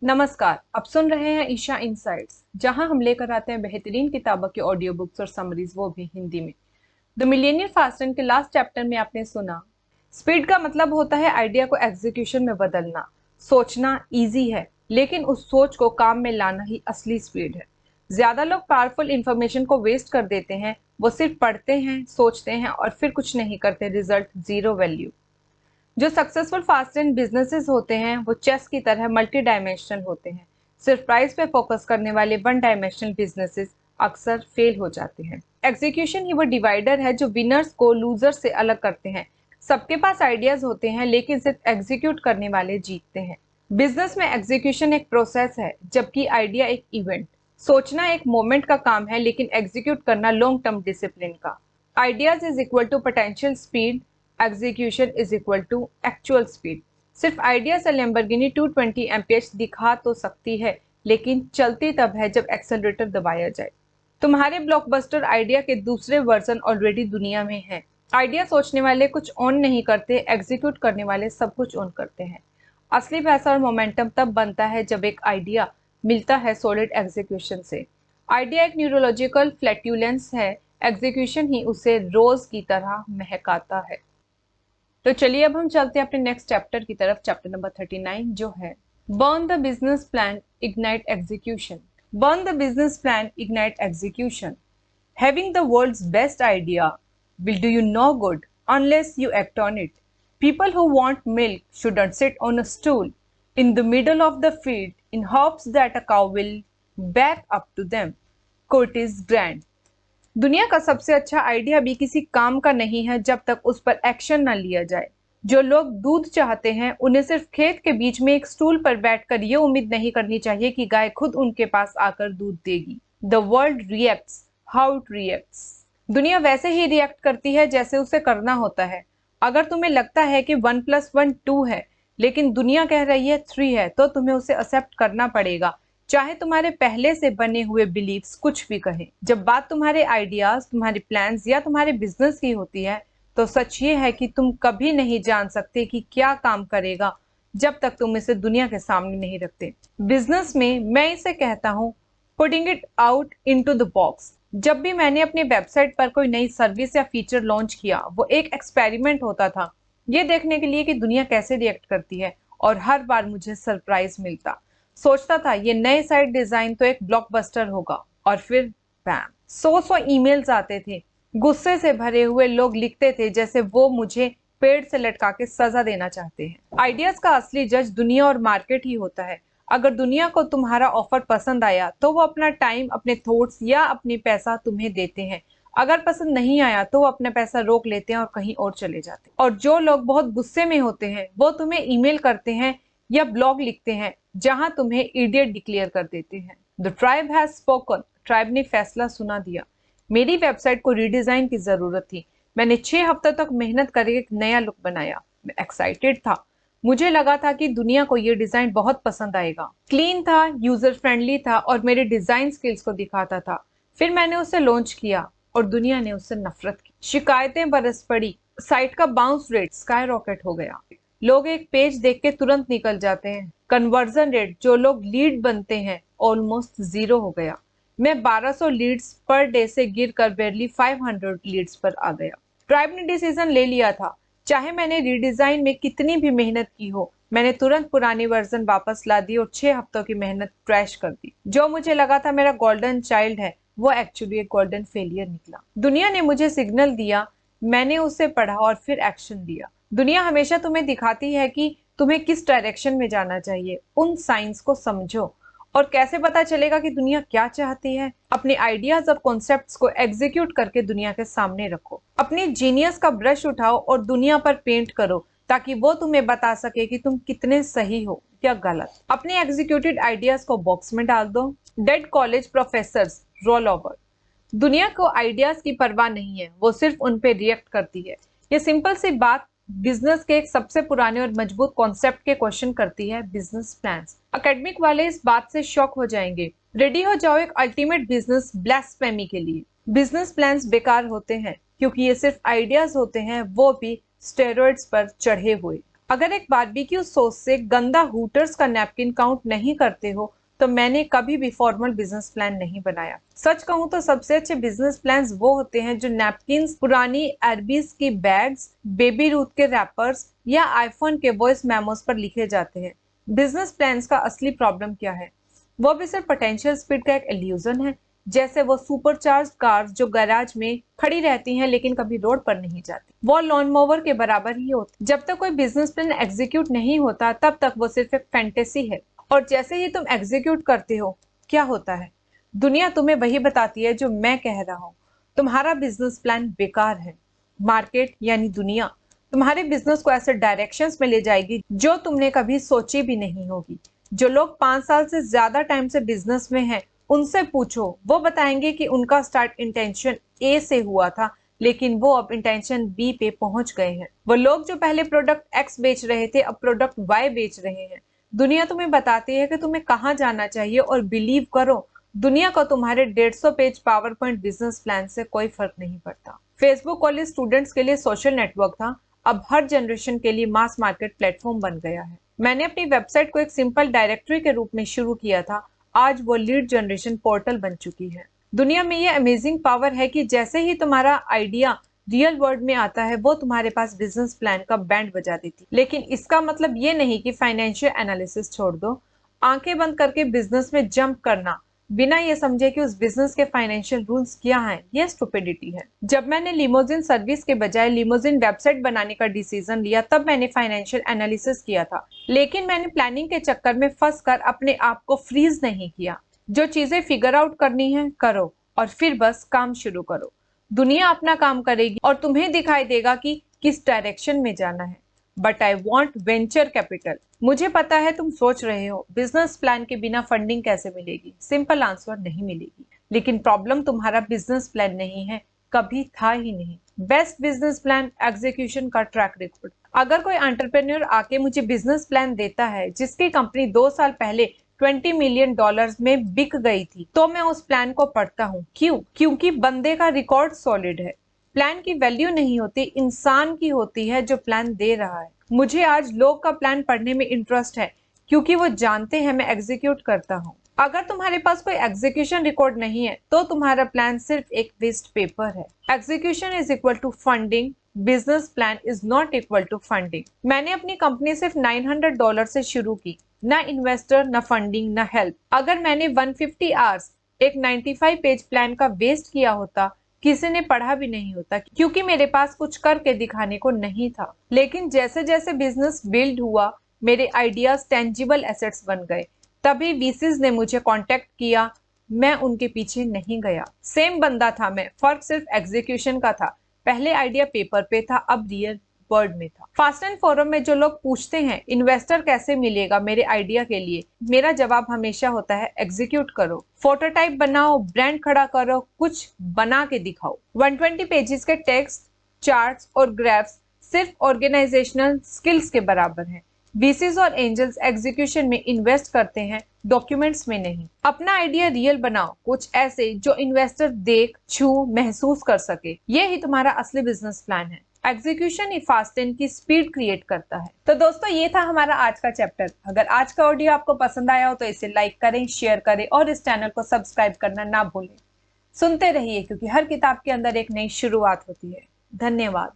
नमस्कार, आप सुन रहे हैं ईशा इनसाइट्स, जहां हम लेकर आते हैं बेहतरीन किताबों के ऑडियो बुक्स और समरीज, वो भी हिंदी में। द मिलियनियर फास्ट लैन के लास्ट चैप्टर में आपने सुना, स्पीड का मतलब होता है आइडिया को एग्जीक्यूशन में बदलना। सोचना इजी है, लेकिन उस सोच को काम में लाना ही असली स्पीड है। ज्यादा लोग पावरफुल इंफॉर्मेशन को वेस्ट कर देते हैं। वो सिर्फ पढ़ते हैं, सोचते हैं और फिर कुछ नहीं करते, रिजल्ट जीरो वैल्यू। जो सक्सेसफुल फास्ट एंड बिजनेसेस होते हैं वो चेस की तरह मल्टी डायमेंशनल होते हैं। सिर्फ प्राइस पे फोकस करने वाले वन डायमेंशनल बिजनेसेस अक्सर फेल हो जाते हैं। एग्जीक्यूशन ही वो डिवाइडर है जो विनर्स को लूजर से अलग करते हैं। सबके पास आइडियाज होते हैं, लेकिन सिर्फ एग्जीक्यूट करने वाले जीतते हैं। बिजनेस में एग्जीक्यूशन एक प्रोसेस है, जबकि आइडिया एक इवेंट। सोचना एक मोमेंट का काम है, लेकिन एग्जीक्यूट करना लॉन्ग टर्म डिसिप्लिन का। Ideas is equal to potential speed, execution is equal to actual speed. सिर्फ आइडिया से लैम्बोर्गिनी 220 एमपीएच दिखा तो सकती है, लेकिन चलती तब है जब एक्सेलरेटर दबाया जाए। तुम्हारे ब्लॉकबस्टर आइडिया के दूसरे वर्जन ऑलरेडी दुनिया में है। आइडिया सोचने वाले कुछ ऑन नहीं करते, एग्जीक्यूट करने वाले सब कुछ ऑन करते हैं। असली पैसा और मोमेंटम तब बनता है जब एक आइडिया मिलता है सॉलिड एग्जीक्यूशन से। आइडिया एक न्यूरोलॉजिकल फ्लैट्यूलेंस है, एग्जीक्यूशन ही उसे रोज की तरह महकाता है। तो चलिए अब हम चलते हैं अपने नेक्स्ट चैप्टर की तरफ, चैप्टर नंबर 39, जो है burn the business plan, ignite execution. Burn the business plan, ignite execution. Having the world's best idea will do you no good unless you act on it. People who want milk shouldn't sit on a stool in the middle of the field in hopes that a cow will back up to them. Curtis Grant। दुनिया का सबसे अच्छा idea भी किसी काम का नहीं है जब तक उस पर एक्शन न लिया जाए। जो लोग दूध चाहते हैं उन्हें सिर्फ खेत के बीच में एक स्टूल पर बैठकर ये उम्मीद नहीं करनी चाहिए कि गाय खुद उनके पास आकर दूध देगी। The world reacts how it reacts. दुनिया वैसे ही रिएक्ट करती है जैसे उसे करना होता है। अगर तुम्हें लगता है कि 1+1 2 है, लेकिन दुनिया कह रही है 3 है, तो तुम्हें उसे एक्सेप्ट करना पड़ेगा, चाहे तुम्हारे पहले से बने हुए बिलीफ्स कुछ भी कहें। जब बात तुम्हारे आइडियाज, तुम्हारे प्लान्स या तुम्हारे बिजनेस की होती है, तो सच ये है कि तुम कभी नहीं जान सकते कि क्या काम करेगा जब तक तुम इसे दुनिया के सामने नहीं रखते। बिजनेस में मैं इसे कहता हूँ putting it out into the box. जब भी मैंने अपनी वेबसाइट पर कोई नई सर्विस या फीचर लॉन्च किया, वो एक एक्सपेरिमेंट होता था, ये देखने के लिए कि दुनिया कैसे रिएक्ट करती है, और हर बार मुझे सरप्राइज मिलता। सोचता था ये नए साइट डिजाइन तो एक ब्लॉकबस्टर होगा, और फिर बैम, 100 ईमेल्स आते थे। गुस्से से भरे हुए लोग लिखते थे जैसे वो मुझे पेड़ से लटका के सजा देना चाहते हैं। आइडियाज का असली जज दुनिया और मार्केट ही होता है। अगर दुनिया को तुम्हारा ऑफर पसंद आया तो वो अपना टाइम, अपने थॉट्स या अपने पैसा तुम्हें देते हैं। अगर पसंद नहीं आया तो वो अपना पैसा रोक लेते हैं और कहीं और चले जाते हैं। और जो लोग बहुत गुस्से में होते हैं वो तुम्हें ईमेल करते हैं या ब्लॉग लिखते हैं जहां तुम्हें इडियट डिक्लेयर कर देते हैं। The tribe has spoken. Tribe ने फैसला सुना दिया। मेरी वेबसाइट को रीडिजाइन की जरूरत थी। मैंने 6 हफ्ते तक मेहनत करके एक नया लुक बनाया। मैं एक्साइटेड था। मुझे लगा था कि दुनिया को ये डिजाइन बहुत पसंद आएगा। क्लीन था, यूजर फ्रेंडली था और मेरे डिजाइन स्किल्स को दिखाता था। फिर मैंने उसे लॉन्च किया और दुनिया ने उससे नफरत की। शिकायतें बरस पड़ी। साइट का बाउंस रेट स्काई रॉकेट हो गया। लोग एक पेज देख के तुरंत निकल जाते हैं। कन्वर्जन रेट, जो लोग लीड बनते हैं, ऑलमोस्ट जीरो हो गया। मैं 1200 लीड्स पर डे से गिरकर बेरली 500 लीड्स पर आ गया। ट्राइब ने डिसीजन ले लिया था। चाहे मैंने रीडिजाइन में कितनी भी मेहनत की हो, मैंने तुरंत पुरानी वर्जन वापस ला दी और 6 हफ्तों की मेहनत क्रैश कर दी। जो मुझे लगा था मेरा गोल्डन चाइल्ड है, वो एक्चुअली एक गोल्डन फेलियर निकला। दुनिया ने मुझे सिग्नल दिया, मैंने उसे पढ़ा और फिर एक्शन लिया। दुनिया हमेशा तुम्हें दिखाती है कि तुम्हें किस डायरेक्शन में जाना चाहिए। उन साइंस को समझो। और कैसे पता चलेगा कि दुनिया क्या चाहती है? अपने आइडियाज और कॉन्सेप्ट्स को एग्जीक्यूट करके दुनिया के सामने रखो। अपनी जीनियस का ब्रश उठाओ और दुनिया पर पेंट करो, ताकि वो तुम्हें बता सके कि तुम कितने सही हो या गलत। अपने एग्जीक्यूटेड आइडियाज को बॉक्स में डाल दो। Dead college professors roll over. दुनिया को आइडियाज की परवाह नहीं है, वो सिर्फ उन पे रिएक्ट करती है। ये सिंपल सी बात बिजनेस के एक सबसे पुराने और मजबूत कॉन्सेप्ट के क्वेश्चन करती है, बिजनेस प्लान्स। एकेडमिक वाले इस बात से शॉक हो जाएंगे। रेडी हो जाओ एक अल्टीमेट बिजनेस ब्लास्फेमी के लिए। बिजनेस प्लान्स बेकार होते हैं क्योंकि ये सिर्फ आइडियाज होते हैं, वो भी स्टेरॉइड्स पर चढ़े हुए। अगर एक बारबेक्यू सॉस से गंदा हुटर्स का नैपकिन काउंट नहीं करते हो तो मैंने कभी भी फॉर्मल बिजनेस प्लान नहीं बनाया। सच कहूं तो सबसे अच्छे बिजनेस प्लान्स वो होते हैं जो नैपकिन्स, पुरानी एयरबीज की बैग्स, बेबी रूथ के रैपर्स या आईफोन के वॉइस मेमोस पर लिखे जाते हैं। बिजनेस प्लान्स का असली प्रॉब्लम क्या है? वो भी सिर्फ पोटेंशियल स्पीड का एक इल्यूजन है। जैसे वो सुपरचार्ज कार्स जो गैराज में खड़ी रहती हैं लेकिन कभी रोड पर नहीं जाती, वो लॉन मोवर के बराबर ही होती। जब तक कोई बिजनेस प्लान एग्जीक्यूट नहीं होता तब तक वो सिर्फ एक फैंटेसी है। और जैसे ही तुम एग्जीक्यूट करते हो, क्या होता है? दुनिया तुम्हें वही बताती है जो मैं कह रहा हूँ, तुम्हारा बिजनेस प्लान बेकार है। मार्केट यानी दुनिया तुम्हारे बिजनेस को ऐसे डायरेक्शंस में ले जाएगी जो तुमने कभी सोची भी नहीं होगी। जो लोग 5 साल से ज्यादा टाइम से बिजनेस में हैं, उनसे पूछो, वो बताएंगे कि उनका स्टार्ट इंटेंशन ए से हुआ था लेकिन वो अब इंटेंशन बी पे पहुंच गए हैं। वो लोग जो पहले प्रोडक्ट एक्स बेच रहे थे अब प्रोडक्ट वाई बेच रहे हैं। दुनिया तुम्हें बताती है कि तुम्हें कहाँ जाना चाहिए और बिलीव करो, दुनिया को तुम्हारे 150 page power point business plan से कोई फर्क नहीं पड़ता। फेसबुक कॉलेज स्टूडेंट्स के लिए सोशल नेटवर्क था, अब हर जनरेशन के लिए मास मार्केट प्लेटफॉर्म बन गया है। मैंने अपनी वेबसाइट को एक सिंपल डायरेक्टरी के रूप में शुरू किया था, आज वो लीड जनरेशन पोर्टल बन चुकी है। दुनिया में ये अमेजिंग पावर है कि जैसे ही तुम्हारा आइडिया रियल वर्ल्ड में आता है वो तुम्हारे पास बिजनेस प्लान का बैंड बजा देती। लेकिन इसका मतलब ये नहीं कि फाइनेंशियल एनालिसिस छोड़ दो। आंखें बंद करके बिजनेस में जंप करना बिना ये समझे कि उस बिजनेस के फाइनेंशियल रूल्स क्या हैं, ये स्टुपिडिटी है। जब मैंने लिमोजिन सर्विस के बजाय लिमोजिन वेबसाइट बनाने का डिसीजन लिया तब मैंने फाइनेंशियल एनालिसिस किया था, लेकिन मैंने प्लानिंग के चक्कर में फंस कर अपने आप को फ्रीज नहीं किया। जो चीजें फिगर आउट करनी है करो और फिर बस काम शुरू करो। दुनिया अपना काम करेगी और तुम्हें दिखाई देगा कि किस डायरेक्शन में जाना है। But I want venture capital. मुझे पता है तुम सोच रहे हो बिजनेस प्लान के बिना फंडिंग कैसे मिलेगी। सिंपल आंसर, नहीं मिलेगी। लेकिन प्रॉब्लम तुम्हारा बिजनेस प्लान नहीं है, कभी था ही नहीं। बेस्ट बिजनेस प्लान एग्जीक्यूशन का ट्रैक रिकॉर्ड। अगर कोई एंटरप्रेन्योर आके मुझे बिजनेस प्लान देता है जिसकी कंपनी 2 साल पहले $20 मिलियन में बिक गई थी, तो मैं उस प्लान को पढ़ता हूँ। क्यों? क्योंकि बंदे का रिकॉर्ड सॉलिड है। प्लान की वैल्यू नहीं होती, इंसान की होती है जो प्लान दे रहा है। मुझे आज लोग का प्लान पढ़ने में इंटरेस्ट है क्योंकि वो जानते हैं मैं एग्जीक्यूट करता हूँ। अगर तुम्हारे पास कोई एग्जीक्यूशन रिकॉर्ड नहीं है तो तुम्हारा प्लान सिर्फ एक वेस्ट पेपर है। Execution is equal to funding, business plan is not equal to funding. मैंने अपनी कंपनी सिर्फ $900 से शुरू की, ना इन्वेस्टर, ना फंडिंग, ना हेल्प। अगर मैंने 150 आवर्स एक 95 पेज प्लान का वेस्ट किया होता, किसी ने पढ़ा भी नहीं होता क्योंकि मेरे पास कुछ करके दिखाने को नहीं था। लेकिन जैसे जैसे बिजनेस बिल्ड हुआ, मेरे आइडियाज टेंजिबल एसेट्स बन गए। तभी वीसीज ने मुझे कांटेक्ट किया, मैं उनके पीछे नहीं गया। सेम बंदा था मैं, फर्क सिर्फ एग्जीक्यूशन का था। पहले आइडिया पेपर पे था, अब रियल वर्ल्ड में था। फास्ट एंड फोरम में जो लोग पूछते हैं इन्वेस्टर कैसे मिलेगा मेरे आइडिया के लिए, मेरा जवाब हमेशा होता है एग्जीक्यूट करो, प्रोटोटाइप बनाओ, ब्रांड खड़ा करो, कुछ बना के दिखाओ। 120 पेजेस के टेक्स्ट, चार्ट्स और ग्राफ्स सिर्फ ऑर्गेनाइजेशनल स्किल्स के बराबर हैं। वीसीज और एंजल्स एग्जीक्यूशन में इन्वेस्ट करते हैं, डॉक्यूमेंट्स में नहीं। अपना आइडिया रियल बनाओ, कुछ ऐसे जो इन्वेस्टर देख, छू, महसूस कर सके। ये ही तुम्हारा असली बिजनेस प्लान है। एग्जीक्यूशन ही फास्ट एंड की स्पीड क्रिएट करता है। तो दोस्तों, ये था हमारा आज का चैप्टर। अगर आज का ऑडियो आपको पसंद आया हो तो इसे लाइक करें, शेयर करें और इस चैनल को सब्सक्राइब करना ना भूलें। सुनते रहिए क्योंकि हर किताब के अंदर एक नई शुरुआत होती है। धन्यवाद।